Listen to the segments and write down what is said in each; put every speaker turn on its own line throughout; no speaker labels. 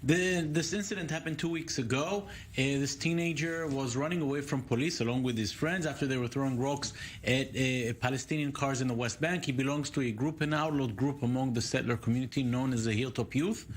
This incident happened 2 weeks ago. This teenager was running away from police along with his friends after they were throwing rocks at Palestinian cars in the West Bank. He belongs to a group, an outlawed group among the settler community known as the Hilltop Youth.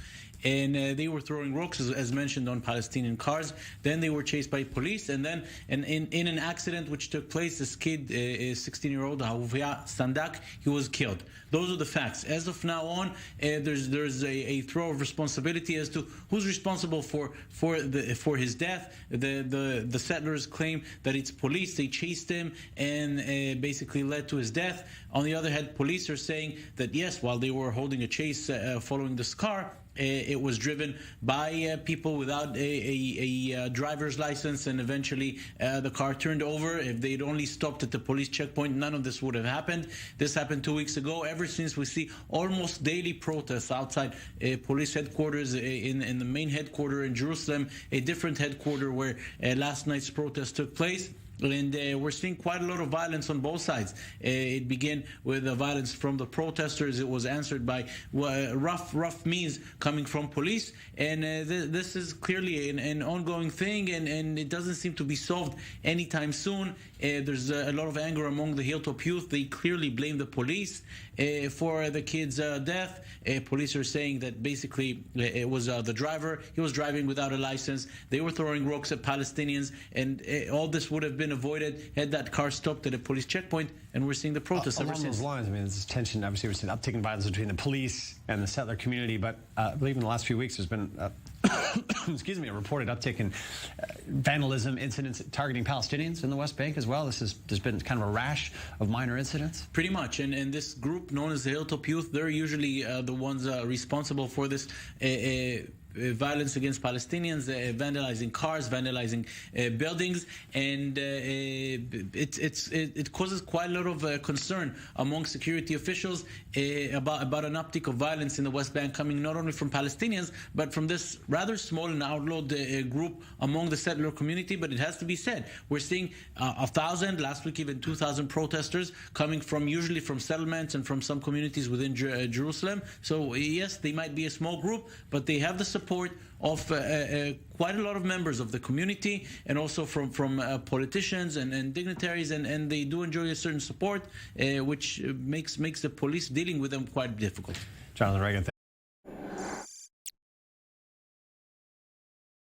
And they were throwing rocks, as mentioned, on Palestinian cars. Then they were chased by police, and then in an accident which took place, this kid, a 16-year-old, Ahavia Sandak, he was killed. Those are the facts. As of now on, there's a throw of responsibility as to who's responsible for his death. The settlers claim that it's police. They chased him and basically led to his death. On the other hand, police are saying that yes, while they were holding a chase following this car, it was driven by people without a driver's license, and eventually the car turned over. If they'd only stopped at the police checkpoint, none of this would have happened. This happened 2 weeks ago. Ever since, we see almost daily protests outside police headquarters in the main headquarters in Jerusalem, a different headquarters where last night's protest took place. And we're seeing quite a lot of violence on both sides. It began with violence from the protesters. It was answered by rough means coming from police. And this is clearly an ongoing thing, and it doesn't seem to be solved anytime soon. There's a lot of anger among the Hilltop Youth. They clearly blame the police for the kid's death. Police are saying that basically it was the driver. He was driving without a license. They were throwing rocks at Palestinians, and all this would have been avoided had that car stopped at a police checkpoint. And we're seeing the protests ever since.
Along those lines, I mean, there's tension. Obviously, we're seeing an uptick in violence between the police and the settler community. But I believe in the last few weeks, there's been excuse me, a reported uptick in vandalism incidents targeting Palestinians in the West Bank as well. There's been kind of a rash of minor incidents.
Pretty much, and this group known as the Hilltop Youth, they're usually the ones responsible for this violence against Palestinians, vandalizing cars, vandalizing buildings, and it causes quite a lot of concern among security officials about an uptick of violence in the West Bank coming not only from Palestinians but from this rather small and outlawed group among the settler community. But it has to be said, we're seeing 1,000, last week even 2,000 protesters coming usually from settlements and from some communities within Jerusalem. So yes, they might be a small group, but they have the support of quite a lot of members of the community, and also from politicians and dignitaries, and they do enjoy a certain support, which makes the police dealing with them quite difficult.
Jonathan Reagan.